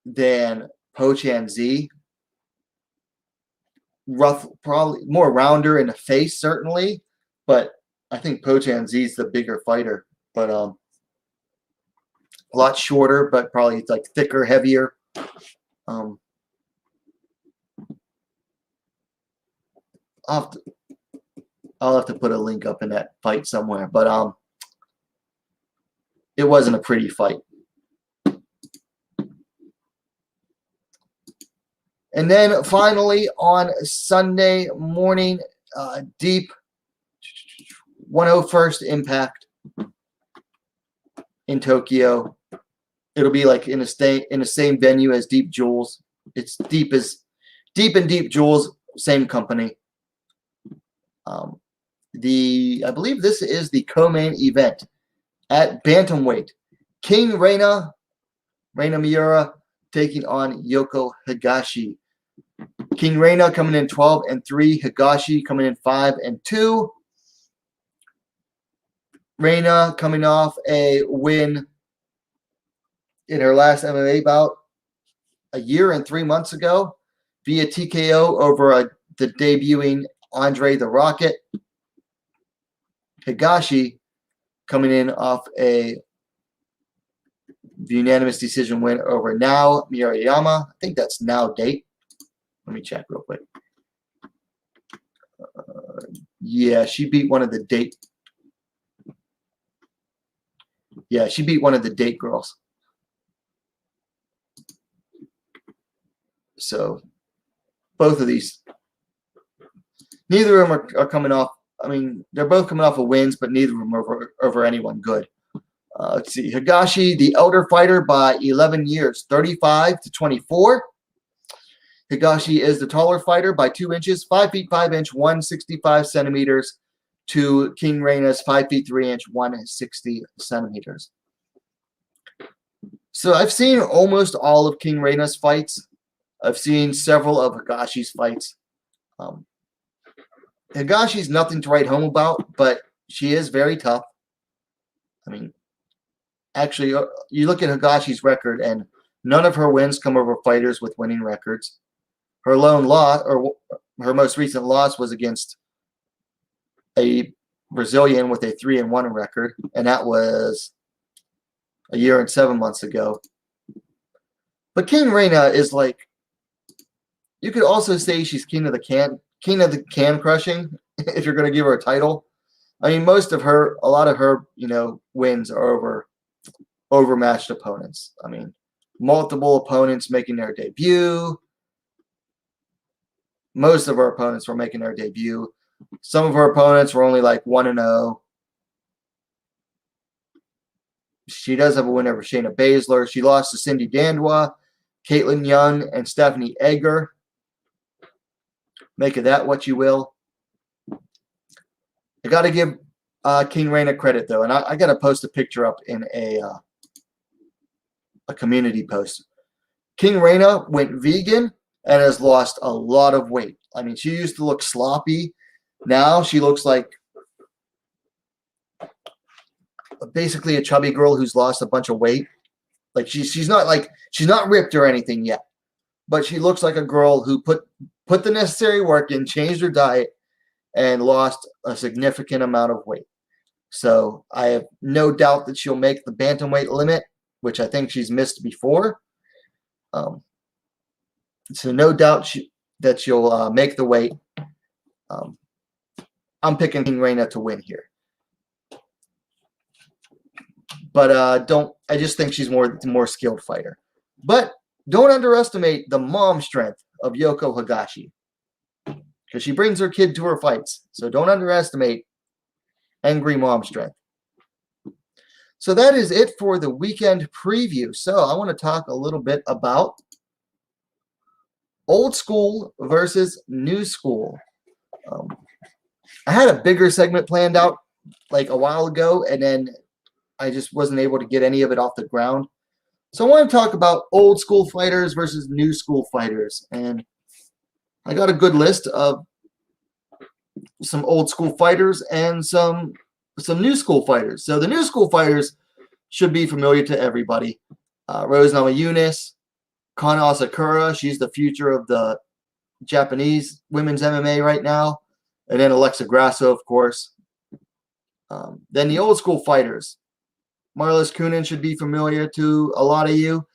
than Po-Chan Z. Rough, probably more rounder in the face, certainly, but I think Po-Chan Z is the bigger fighter. But a lot shorter, but probably like thicker, heavier. I'll have to put a link up in that fight somewhere, but it wasn't a pretty fight. And then finally on Sunday morning, deep 101st Impact in Tokyo. It'll be like in the same venue as Deep Jewels. It's Deep and Deep Jewels, same company. I believe this is the co-main event at bantamweight. King Reina Miura taking on Yoko Higashi. King Reina coming in 12-3. Higashi coming in 5-2. Reina coming off a win in her last MMA bout a year and 3 months ago via TKO over the debuting Andre the Rocket. Higashi coming in off a unanimous decision win over Nao Murayama. I think that's Now Date. Let me check real quick. Yeah, she beat one of the Date. Yeah, she beat one of the Date girls. So both of these, neither of them are coming off. I mean, they're both coming off of wins, but neither of them are over anyone good. Let's see. Higashi, the elder fighter by 11 years, 35-24. Higashi is the taller fighter by 2 inches, 5 feet 5 inch, 165 centimeters, to King Reina's 5 feet 3 inch, 160 centimeters. So I've seen almost all of King Reina's fights. I've seen several of Higashi's fights. Higashi's nothing to write home about, but she is very tough. I mean, actually, you look at Higashi's record, and none of her wins come over fighters with winning records. Her lone loss, or her most recent loss, was against a Brazilian with a 3-1 record, and that was a year and 7 months ago. But King Reina is like, you could also say she's king of the can crushing if you're going to give her a title. I mean, a lot of her, wins are over overmatched opponents. I mean, multiple opponents making their debut. Most of her opponents were making their debut. Some of her opponents were only like 1-0. She does have a win over Shayna Baszler. She lost to Cindy Dandois, Caitlin Young, and Stephanie Egger. Make of that what you will. I got to give King Reina credit, though, and I got to post a picture up in a community post. King Reina went vegan and has lost a lot of weight. I mean, she used to look sloppy. Now she looks like basically a chubby girl who's lost a bunch of weight. Like she's not ripped or anything yet, but she looks like a girl who put the necessary work in, changed her diet, and lost a significant amount of weight. So I have no doubt that she'll make the bantamweight limit, which I think she's missed before. So no doubt that she'll make the weight. I'm picking King Reina to win here. But I just think she's more skilled fighter. But don't underestimate the mom strength of Yoko Higashi, because she brings her kid to her fights. So don't underestimate angry mom strength. So that is it for the weekend preview. So I want to talk a little bit about old school versus new school. I had a bigger segment planned out like a while ago, and then I just wasn't able to get any of it off the ground. So I want to talk about old school fighters versus new school fighters. And I got a good list of some old school fighters and some new school fighters. So the new school fighters, should be familiar to everybody. Rose Namajunas, Kana Asakura, she's the future of the Japanese women's MMA right now. And then Alexa Grasso, of course. Then the old school fighters. Marlis Kunin should be familiar to a lot of you.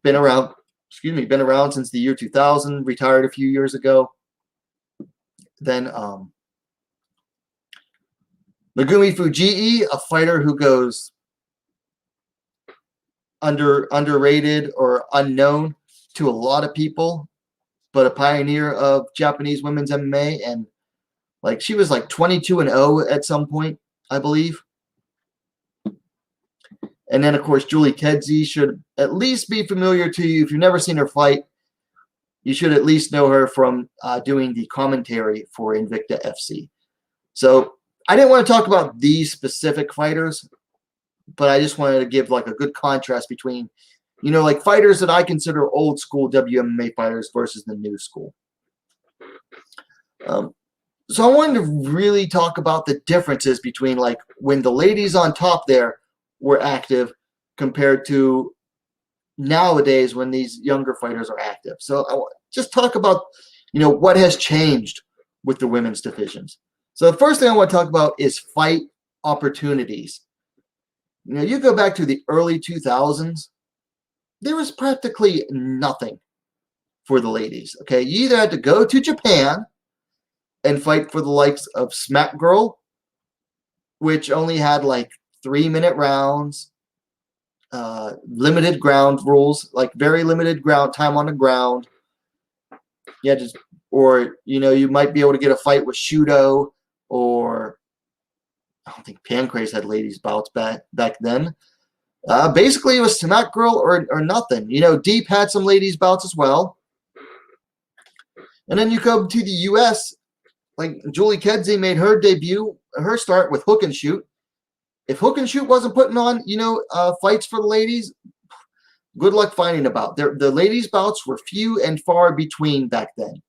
Been around since the year 2000, retired a few years ago. Then Megumi Fujii, a fighter who goes underrated or unknown to a lot of people, but a pioneer of Japanese women's MMA, and like she was like 22-0 at some point, I believe. And then, of course, Julie Kedzie should at least be familiar to you. If you've never seen her fight, you should at least know her from doing the commentary for Invicta FC. So I didn't want to talk about these specific fighters, but I just wanted to give like a good contrast between, like fighters that I consider old school WMMA fighters versus the new school. So I wanted to really talk about the differences between like when the ladies on top there were active compared to nowadays when these younger fighters are active. So I just talk about, what has changed with the women's divisions. So the first thing I want to talk about is fight opportunities. You go back to the early 2000s, there was practically nothing for the ladies. Okay, you either had to go to Japan and fight for the likes of Smack Girl, which only had like 3-minute rounds, limited ground rules, like very limited ground time on the ground. Yeah, or you might be able to get a fight with Shudo, or I don't think Pancrase had ladies bouts back then. Basically, it was Smack Girl or nothing. Deep had some ladies bouts as well. And then you come to the U.S., like Julie Kedzie made her debut, her start with Hook and Shoot. If Hook and Shoot wasn't putting on, fights for the ladies, good luck finding about. The ladies' bouts were few and far between back then.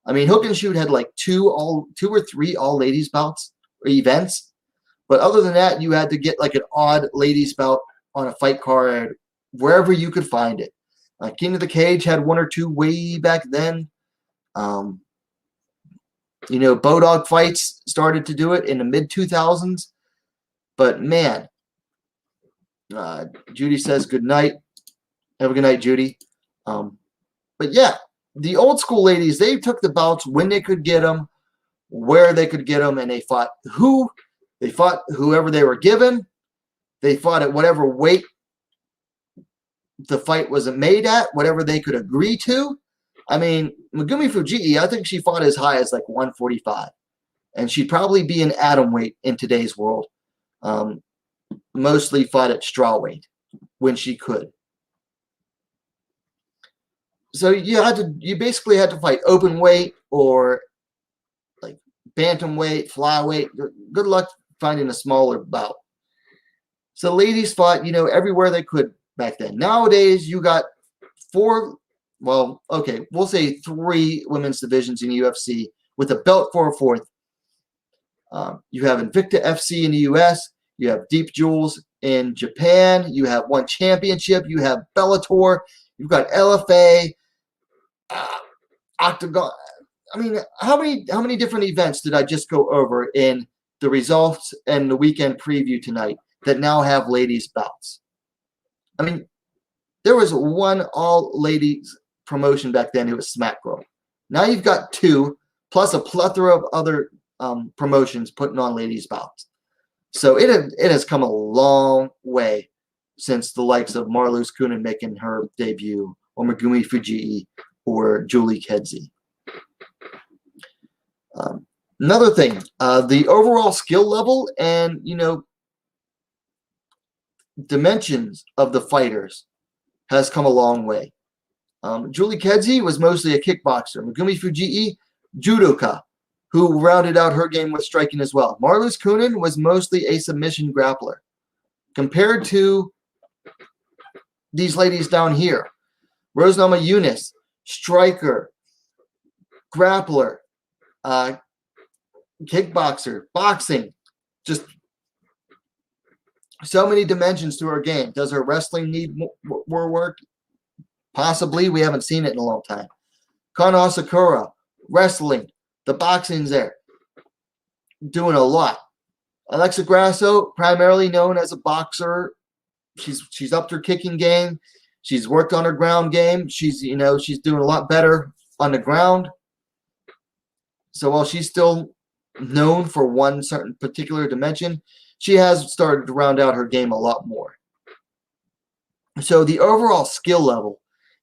I mean, Hook and Shoot had like 2 or 3 all ladies bouts or events, but other than that, you had to get like an odd ladies bout on a fight card wherever you could find it. King of the Cage had 1 or 2 way back then. Bodog Fights started to do it in the mid 2000s. But man, Judy says good night. Have a good night, Judy. But yeah, the old school ladies, they took the bouts when they could get them, where they could get them, and they fought whoever they were given. They fought at whatever weight the fight was made at, whatever they could agree to. I mean, Megumi Fujii, I think she fought as high as like 145. And she'd probably be an atom weight in today's world. Mostly fought at straw weight when she could. So you basically had to fight open weight or like bantamweight, flyweight. Good luck finding a smaller bout. So ladies fought, everywhere they could back then. Nowadays, you got 4, well, okay, we'll say 3 women's divisions in UFC with a belt for a 4th. You have Invicta FC in the US. You have Deep Jewels in Japan. You have One Championship. You have Bellator. You've got LFA, Octagon. I mean, how many different events did I just go over in the results and the weekend preview tonight that now have ladies bouts? I mean, there was one all-ladies promotion back then. It was Smack Girl. Now you've got 2, plus a plethora of other promotions putting on ladies bouts. So it has come a long way since the likes of Marlis Kunin making her debut, or Megumi Fujii, or Julie Kedzie. Another thing, the overall skill level and dimensions of the fighters has come a long way. Julie Kedzie was mostly a kickboxer. Megumi Fujii, judoka, who rounded out her game with striking as well. Marlis Kunin was mostly a submission grappler. Compared to these ladies down here, Rose Namajunas, striker, grappler, kickboxer, boxing, just So many dimensions to her game. Does her wrestling need more work? Possibly. We haven't seen it in a long time. Kana Sakura, wrestling. The boxing's there. Doing a lot. Alexa Grasso, primarily known as a boxer. She's upped her kicking game. She's worked on her ground game. She's doing a lot better on the ground. So while she's still known for one certain particular dimension, she has started to round out her game a lot more. So the overall skill level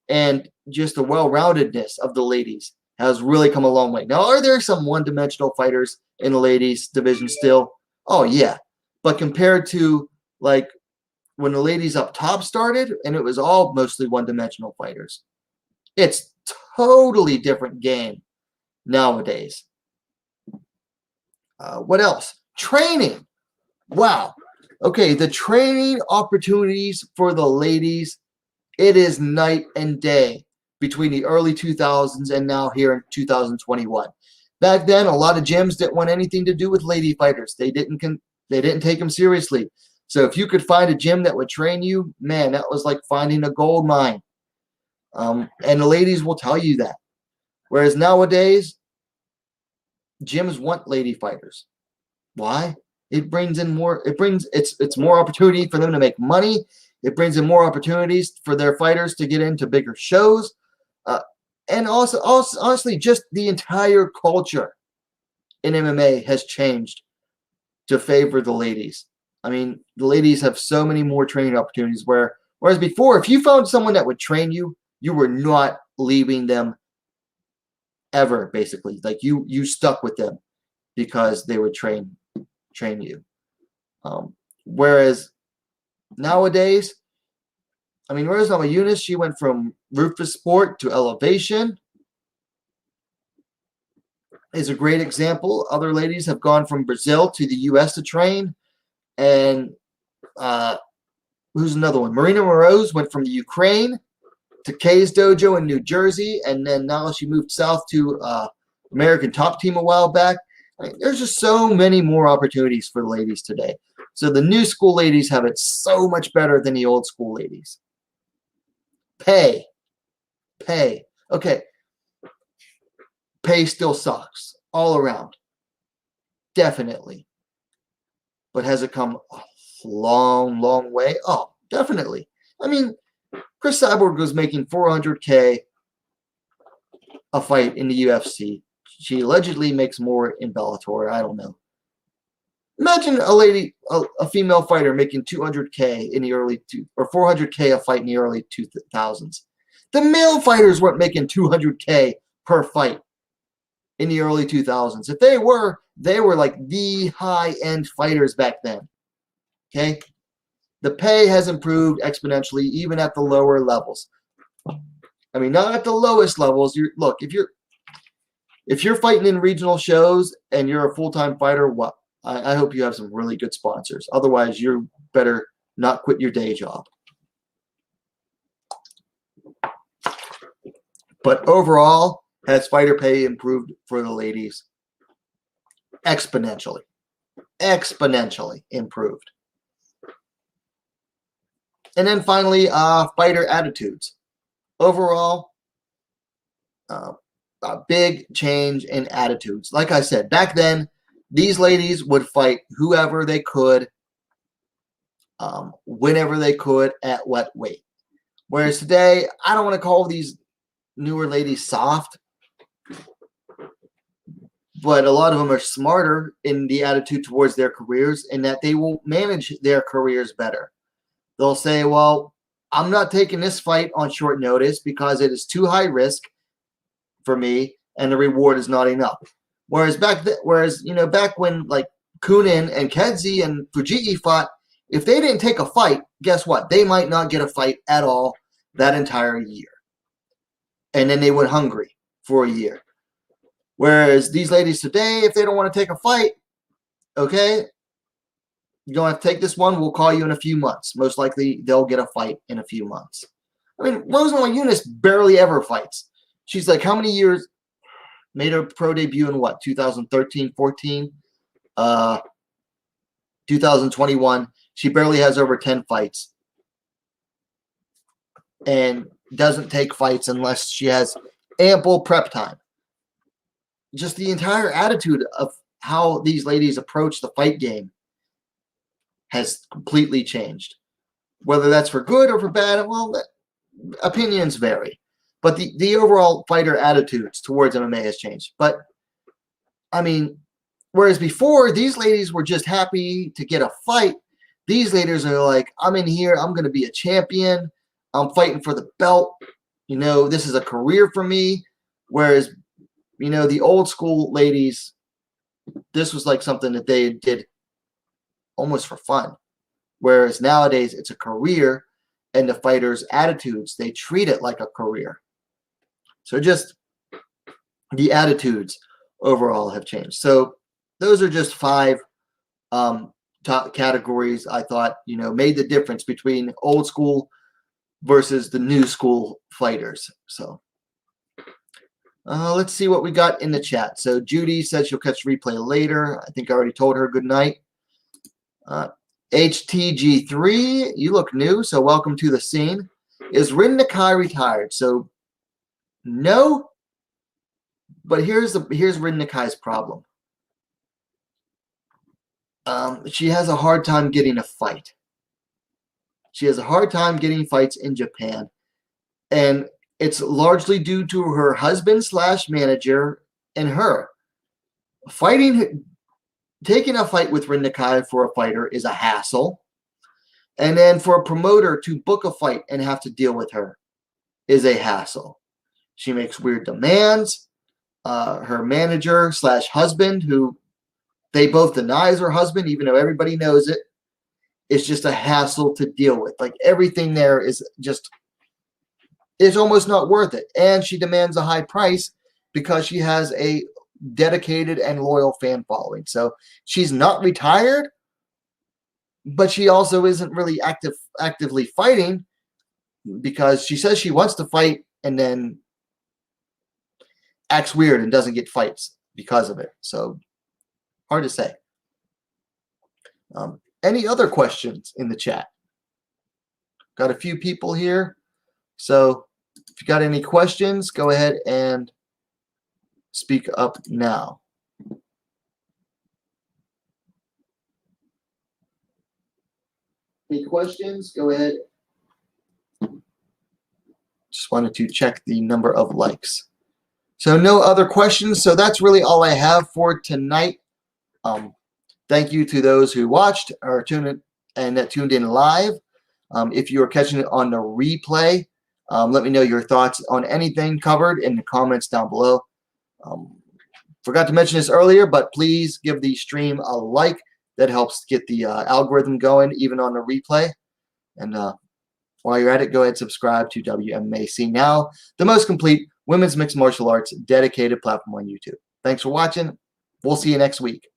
and just the well-roundedness of the ladies has really come a long way. Now, are there some one-dimensional fighters in the ladies division still? Oh, yeah. But compared to, like, when the ladies up top started, and it was all mostly one-dimensional fighters, it's totally different game nowadays. What else? Training. Wow. Okay, the training opportunities for the ladies, it is night and day between the early 2000s and now here in 2021. Back then, a lot of gyms didn't want anything to do with lady fighters. They didn't take them seriously. So if you could find a gym that would train you, man, that was like finding a gold mine. And the ladies will tell you that. Whereas nowadays, gyms want lady fighters. Why? It brings in more. It's more opportunity for them to make money. It brings in more opportunities for their fighters to get into bigger shows, and also honestly, just the entire culture in MMA has changed to favor the ladies. I mean, the ladies have so many more training opportunities. Whereas before, if you found someone that would train you, you were not leaving them ever. Basically, like you stuck with them because they would train you. Whereas nowadays, I mean, whereas Nama Yunus, she went from Rufus Sport to Elevation, is a great example. Other ladies have gone from Brazil to the U.S. to train. And who's another one? Marina Moroz went from the Ukraine to Kay's Dojo in New Jersey. And then now she moved south to American Top Team a while back. I mean, there's just so many more opportunities for ladies today. So the new school ladies have it so much better than the old school ladies. Pay. Okay. Pay still sucks all around. Definitely. But has it come a long, long way? Oh, definitely. I mean, Chris Cyborg was making $400K a fight in the UFC. She allegedly makes more in Bellator. I don't know. Imagine a female fighter making $200K in the early or $400K a fight in the early 2000s. The male fighters weren't making $200K per fight in the early 2000s. If they were like the high-end fighters back then. Okay? The pay has improved exponentially even at the lower levels. I mean, not at the lowest levels. Look, if you're fighting in regional shows and you're a full-time fighter, what? I hope you have some really good sponsors. Otherwise, you better not quit your day job. But overall, has fighter pay improved for the ladies? Exponentially. Exponentially improved. And then finally, fighter attitudes. Overall, a big change in attitudes. Like I said, back then, these ladies would fight whoever they could, whenever they could, at what weight. Whereas today, I don't want to call these newer ladies soft, but a lot of them are smarter in the attitude towards their careers and that they will manage their careers better. They'll say, well, I'm not taking this fight on short notice because it is too high risk for me and the reward is not enough. Whereas back when like Kunin and Kedzie and Fujii fought, if they didn't take a fight, guess what? They might not get a fight at all that entire year. And then they went hungry for a year. Whereas these ladies today, if they don't want to take a fight, okay, you don't have to take this one. We'll call you in a few months. Most likely they'll get a fight in a few months. I mean, Rose Namajunas barely ever fights. She's like, how many years? Made her pro debut in what, 2013, 14? 2021. She barely has over 10 fights and doesn't take fights unless she has ample prep time. Just the entire attitude of how these ladies approach the fight game has completely changed. Whether that's for good or for bad, well, opinions vary. But the overall fighter attitudes towards MMA has changed. But, I mean, whereas before, these ladies were just happy to get a fight, these ladies are like, I'm in here, I'm going to be a champion, I'm fighting for the belt, this is a career for me. Whereas, the old school ladies, this was like something that they did almost for fun. Whereas nowadays, it's a career, and the fighters' attitudes, they treat it like a career. So just the attitudes overall have changed. So those are just 5 top categories I thought, made the difference between old school versus the new school fighters. So let's see what we got in the chat. So Judy said she'll catch the replay later. I think I already told her good night. HTG3, you look new, so welcome to the scene. Is Rin Nakai retired? So no, but here's Rin Nakai's problem. She has a hard time getting a fight. She has a hard time getting fights in Japan, and it's largely due to her husband / manager and her. Taking a fight with Rin Nakai for a fighter is a hassle. And then for a promoter to book a fight and have to deal with her is a hassle. She makes weird demands. Her manager / husband, who they both denies her husband, even though everybody knows it, it's just a hassle to deal with. Like, everything there is just, it's almost not worth it. And she demands a high price because she has a dedicated and loyal fan following. So she's not retired, but she also isn't really actively fighting, because she says she wants to fight and then acts weird and doesn't get fights because of it. So hard to say. Any other questions in the chat? Got a few people here. So if you got any questions, go ahead and speak up now. Any questions? Go ahead. Just wanted to check the number of likes. So no other questions. So that's really all I have for tonight. Thank you to those who watched or tuned in and that tuned in live. If you are catching it on the replay, let me know your thoughts on anything covered in the comments down below. Forgot to mention this earlier, but please give the stream a like. That helps get the algorithm going, even on the replay. And while you're at it, go ahead and subscribe to WMMA See Now, the most complete women's mixed martial arts dedicated platform on YouTube. Thanks for watching. We'll see you next week.